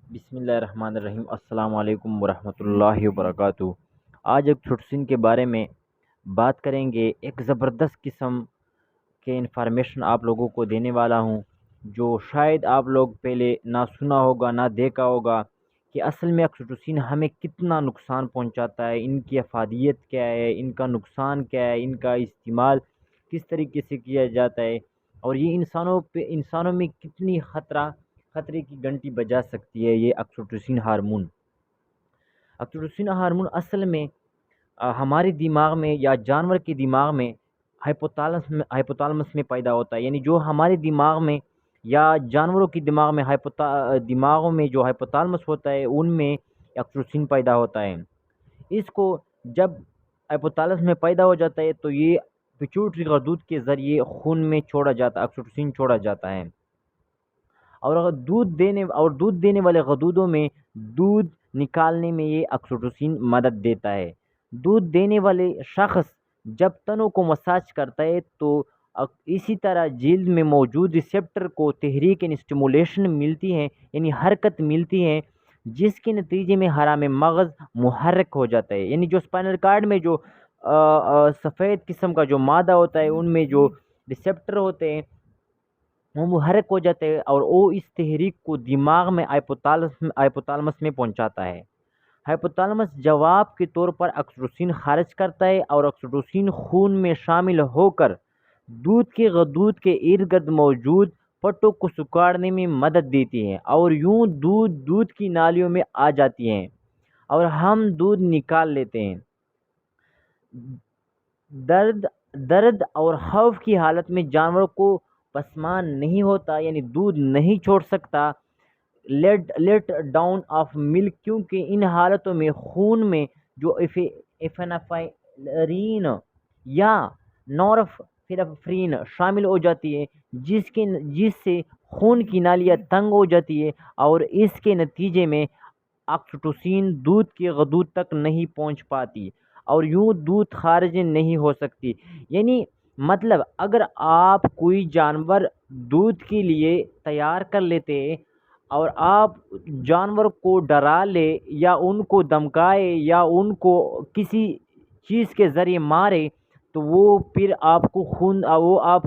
بسم اللہ الرحمن الرحیم۔ السلام علیکم ورحمۃ اللہ وبرکاتہ۔ آج ایک چھٹسن کے بارے میں بات کریں گے۔ ایک زبردست قسم کے انفارمیشن آپ لوگوں کو دینے والا ہوں جو شاید آپ لوگ پہلے نہ سنا ہوگا نہ دیکھا ہوگا کہ اصل میں اکسیٹوسن ہمیں کتنا نقصان پہنچاتا ہے، ان کی افادیت کیا ہے، ان کا نقصان کیا ہے، ان کا استعمال کس طریقے سے کیا جاتا ہے، اور یہ انسانوں میں کتنی خطرے کی گھنٹی بجا سکتی ہے۔ یہ اکسیٹوسن ہارمون اصل میں ہمارے دماغ میں یا جانور کے دماغ میں ہائپوتالمس میں پیدا ہوتا ہے، یعنی جو ہمارے دماغ میں یا جانوروں کی دماغوں میں جو ہائپوتالمس ہوتا ہے ان میں اکسیٹوسن پیدا ہوتا ہے۔ اس کو جب ہائپوتالمس میں پیدا ہو جاتا ہے تو یہ پیچوٹری غدود کے ذریعے خون میں اکسیٹوسن چھوڑا جاتا ہے، اور اگر دودھ دینے والے غدودوں میں دودھ نکالنے میں یہ اکسیٹوسن مدد دیتا ہے۔ دودھ دینے والے شخص جب تنوں کو مساج کرتا ہے تو اسی طرح جلد میں موجود ریسیپٹر کو تحریک یعنی اسٹیمولیشن ملتی ہے، یعنی حرکت ملتی ہے، جس کے نتیجے میں حرام مغز محرک ہو جاتا ہے، یعنی جو اسپائنل کارڈ میں جو سفید قسم کا جو مادہ ہوتا ہے ان میں جو ریسیپٹر ہوتے ہیں وہ محرک ہو جاتے ہیں، اور وہ اس تحریک کو دماغ میں ہائپوتالمس میں پہنچاتا ہے۔ ہائپوتالمس جواب کے طور پر اکسیٹوسن خارج کرتا ہے، اور اکسیٹوسن خون میں شامل ہو کر دودھ کے غدود کے ارد گرد موجود پٹوں کو سکاڑنے میں مدد دیتی ہے، اور یوں دودھ کی نالیوں میں آ جاتی ہیں اور ہم دودھ نکال لیتے ہیں۔ درد اور خوف کی حالت میں جانور کو پسمان نہیں ہوتا، یعنی دودھ نہیں چھوڑ سکتا، لیٹ ڈاؤن آف ملک، کیونکہ ان حالتوں میں خون میں جو ایفینفرین یا نورفیرفرین شامل ہو جاتی ہے، جس سے خون کی نالیاں تنگ ہو جاتی ہے، اور اس کے نتیجے میں آکسیٹوسن دودھ کے غدود تک نہیں پہنچ پاتی، اور یوں دودھ خارج نہیں ہو سکتی۔ یعنی مطلب اگر آپ کوئی جانور دودھ کے لیے تیار کر لیتے اور آپ جانور کو ڈرا لے یا ان کو دمکائے یا ان کو کسی چیز کے ذریعے مارے تو وہ آپ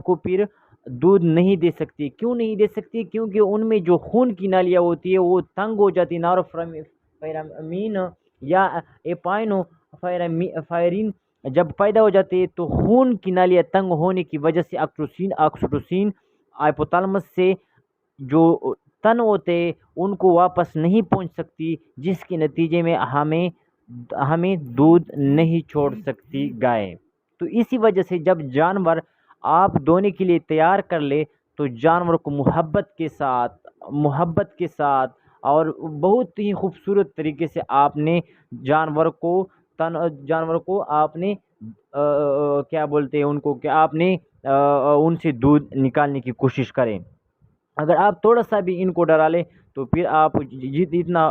کو پھر دودھ نہیں دے سکتی۔ کیوں نہیں دے سکتی؟ کیونکہ ان میں جو خون کی نالیاں ہوتی ہے وہ تنگ ہو جاتی، نورفیرامین یا ایپائنو فائرین جب پیدا ہو جاتے ہیں تو خون کی نالیاں تنگ ہونے کی وجہ سے اکسیٹوسن ہائپوتالمس سے جو تن ہوتے ان کو واپس نہیں پہنچ سکتی، جس کے نتیجے میں ہمیں دودھ نہیں چھوڑ سکتی گائے۔ تو اسی وجہ سے جب جانور آپ دونے کے لیے تیار کر لے تو جانور کو محبت کے ساتھ اور بہت ہی خوبصورت طریقے سے آپ نے جانور کو آپ نے کیا بولتے ہیں ان کو کہ آپ نے ان سے دودھ نکالنے کی کوشش کریں۔ اگر آپ تھوڑا سا بھی ان کو ڈرا لیں تو پھر آپ اتنا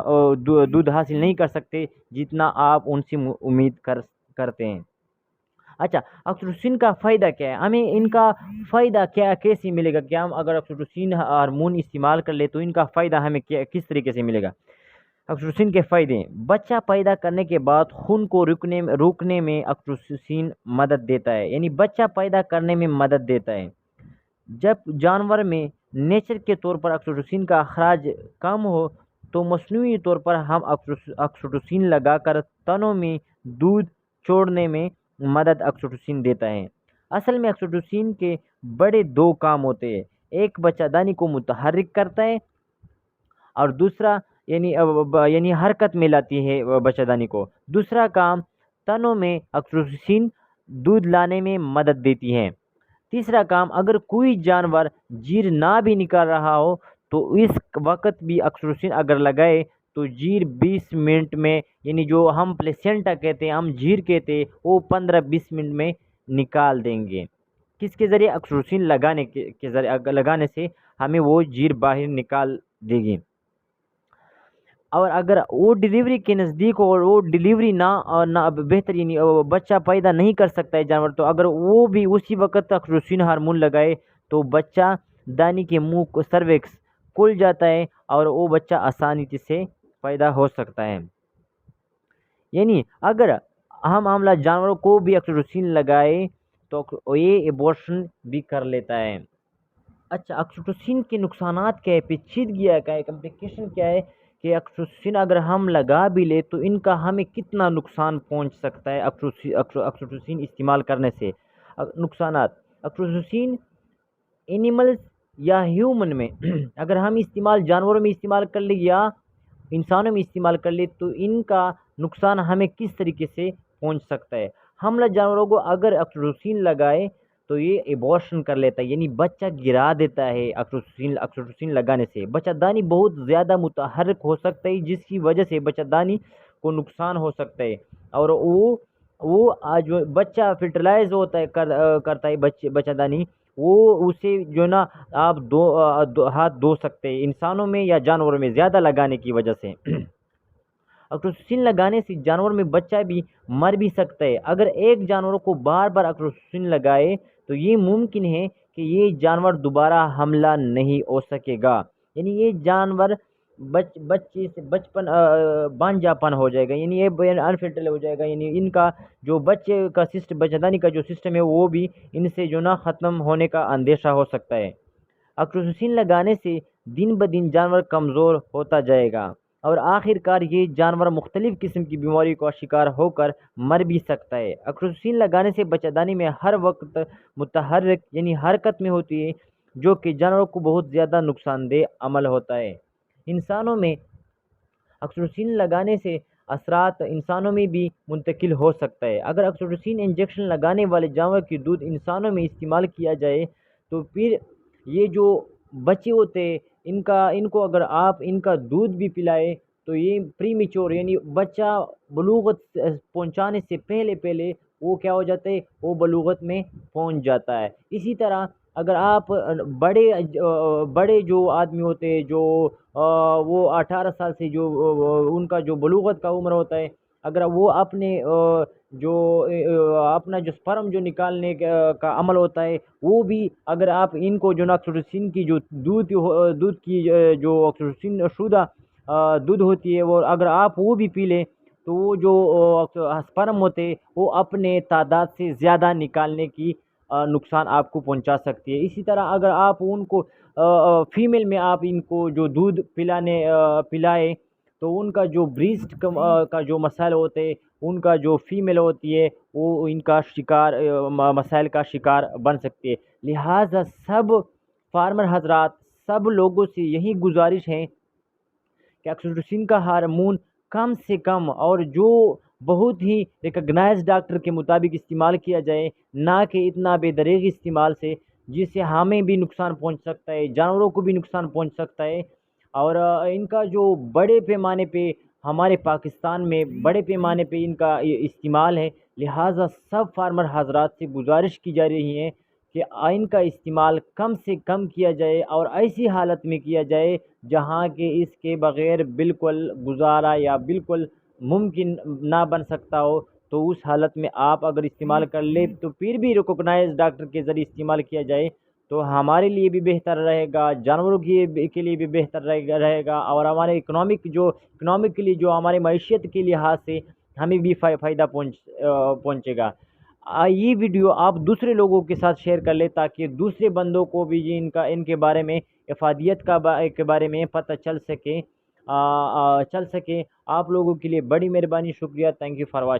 دودھ حاصل نہیں کر سکتے جتنا آپ ان سے امید کرتے ہیں۔ اچھا، اکسیٹوسن کا فائدہ کیا ہے؟ ہمیں ان کا فائدہ کیسے ملے گا؟ کیا ہم اگر اکسیٹوسن ہارمون استعمال کر لیں تو ان کا فائدہ ہمیں کس طریقے سے ملے گا؟ اکسیٹوسن کے فائدے: بچہ پیدا کرنے کے بعد خون کو روکنے میں اکسیٹوسن مدد دیتا ہے، یعنی بچہ پیدا کرنے میں مدد دیتا ہے۔ جب جانور میں نیچر کے طور پر اکسیٹوسن کا اخراج کم ہو تو مصنوعی طور پر ہم اکسیٹوسن لگا کر تنوں میں دودھ چھوڑنے میں مدد اکسیٹوسن دیتا ہے۔ اصل میں اکسیٹوسن کے بڑے دو کام ہوتے ہیں، ایک بچہ دانی کو متحرک کرتا ہے اور دوسرا یعنی حرکت میں لاتی ہے بچہ دانی کو، دوسرا کام تنوں میں اکسیٹوسن دودھ لانے میں مدد دیتی ہے، تیسرا کام اگر کوئی جانور جیر نہ بھی نکال رہا ہو تو اس وقت بھی اکسیٹوسن اگر لگائے تو جیر 20 منٹ میں، یعنی جو ہم پلیسنٹا کہتے ہیں ہم جیر کہتے ہیں، وہ 15-20 منٹ میں نکال دیں گے۔ کس کے ذریعے؟ اکسیٹوسن لگانے سے ہمیں وہ جیر باہر نکال دے گی۔ اور اگر وہ ڈیلیوری کے نزدیک ہو اور وہ ڈیلیوری نہ بہتر یعنی بچہ پیدا نہیں کر سکتا ہے جانور، تو اگر وہ بھی اسی وقت اکسیٹوسن ہارمون لگائے تو بچہ دانی کے منہ کو سروکس کھل جاتا ہے اور وہ بچہ آسانی سے پیدا ہو سکتا ہے۔ یعنی اگر ہم عاملہ جانوروں کو بھی آکسیٹوسن لگائے تو یہ ایبورشن بھی کر لیتا ہے۔ اچھا، آکسیٹوسن کے نقصانات کیا ہے، پیچیدگی کیا ہے، کمپلیکیشن کیا ہے کہ آکسیٹوسن اگر ہم لگا بھی لے تو ان کا ہمیں کتنا نقصان پہنچ سکتا ہے آکسیٹوسن استعمال کرنے سے۔ نقصانات: آکسیٹوسن اینیملز یا ہیومن میں اگر ہم استعمال جانوروں میں استعمال کر لیں یا انسانوں میں استعمال کر لیں تو ان کا نقصان ہمیں کس طریقے سے پہنچ سکتا ہے۔ حاملہ جانوروں کو اگر آکسیٹوسن لگائے تو یہ ایبورشن کر لیتا ہے، یعنی بچہ گرا دیتا ہے۔ آکسیٹوسن لگانے سے بچہ دانی بہت زیادہ متحرک ہو سکتا ہے، جس کی وجہ سے بچہ دانی کو نقصان ہو سکتا ہے، اور وہ جو بچہ فرٹیلائز ہوتا ہے کرتا ہے بچہ دانی، وہ اسے جو نا آپ ہاتھ دھو سکتے ہیں انسانوں میں یا جانوروں میں زیادہ لگانے کی وجہ سے۔ آکسیٹوسن لگانے سے جانور میں بچہ بھی مر بھی سکتا ہے۔ اگر ایک جانور کو بار بار آکسیٹوسن لگائے تو یہ ممکن ہے کہ یہ جانور دوبارہ حاملہ نہیں ہو سکے گا، یعنی یہ جانور بچے سے بچپن بانجھاپن ہو جائے گا، یعنی یہ انفرٹائل ہو جائے گا، یعنی ان کا جو بچہ دانی کا جو سسٹم ہے وہ بھی ان سے جو نا ختم ہونے کا اندیشہ ہو سکتا ہے۔ آکسیٹوسن لگانے سے دن بدن جانور کمزور ہوتا جائے گا اور آخر کار یہ جانور مختلف قسم کی بیماریوں کا شکار ہو کر مر بھی سکتا ہے۔ آکسیٹوسن لگانے سے بچہ دانی میں ہر وقت متحرک یعنی حرکت میں ہوتی ہے، جو کہ جانوروں کو بہت زیادہ نقصان دہ عمل ہوتا ہے۔ انسانوں میں آکسیٹوسن لگانے سے اثرات انسانوں میں بھی منتقل ہو سکتا ہے۔ اگر آکسیٹوسن انجیکشن لگانے والے جانور کی دودھ انسانوں میں استعمال کیا جائے تو پھر یہ جو بچے ہوتے ہیں ان کو اگر آپ ان کا دودھ بھی پلائے تو یہ پری میچور یعنی بچہ بلوغت پہنچانے سے پہلے وہ کیا ہو جاتا ہے، وہ بلوغت میں پہنچ جاتا ہے۔ اسی طرح اگر آپ بڑے جو آدمی ہوتے ہیں جو وہ 18 سال سے جو ان کا جو بلوغت کا عمر ہوتا ہے، اگر وہ اپنا جو سپرم جو نکالنے کا عمل ہوتا ہے وہ بھی اگر آپ ان کو جو آکسیٹوسن کی جو دودھ کی جو آکسیٹوسن شدہ دودھ ہوتی ہے وہ اگر آپ وہ بھی پی لیں تو وہ جو سپرم ہوتے وہ اپنے تعداد سے زیادہ نکالنے کی نقصان آپ کو پہنچا سکتی ہے۔ اسی طرح اگر آپ ان کو فیمیل میں آپ ان کو جو دودھ پلائے تو ان کا جو بریسٹ کا جو مسائل ہوتے ہیں ان کا جو فیمیل ہوتی ہے وہ ان کا مسائل کا شکار بن سکتی ہے۔ لہٰذا سب فارمر حضرات، سب لوگوں سے یہی گزارش ہے کہ آکسیٹوسن کا ہارمون کم سے کم اور جو بہت ہی ریکگنائز ڈاکٹر کے مطابق استعمال کیا جائے، نہ کہ اتنا بے دریغ استعمال سے جس سے ہمیں بھی نقصان پہنچ سکتا ہے، جانوروں کو بھی نقصان پہنچ سکتا ہے۔ اور ان کا جو بڑے پیمانے پہ ہمارے پاکستان میں بڑے پیمانے پہ ان کا استعمال ہے، لہٰذا سب فارمر حضرات سے گزارش کی جا رہی ہے کہ ان کا استعمال کم سے کم کیا جائے اور ایسی حالت میں کیا جائے جہاں کہ اس کے بغیر بالکل گزارا یا بالکل ممکن نہ بن سکتا ہو، تو اس حالت میں آپ اگر استعمال کر لیں تو پھر بھی ریکگنائز ڈاکٹر کے ذریعے استعمال کیا جائے تو ہمارے لیے بھی بہتر رہے گا، جانوروں کے لیے بھی بہتر رہے گا، اور ہمارے اکنامکلی جو ہمارے معیشت کے لحاظ سے ہمیں بھی فائدہ پہنچے گا۔ یہ ویڈیو آپ دوسرے لوگوں کے ساتھ شیئر کر لیں تاکہ دوسرے بندوں کو بھی ان کے بارے میں افادیت کے بارے میں پتہ چل سکے۔ آپ لوگوں کے لیے بڑی مہربانی، شکریہ، تھینک یو فار واچنگ۔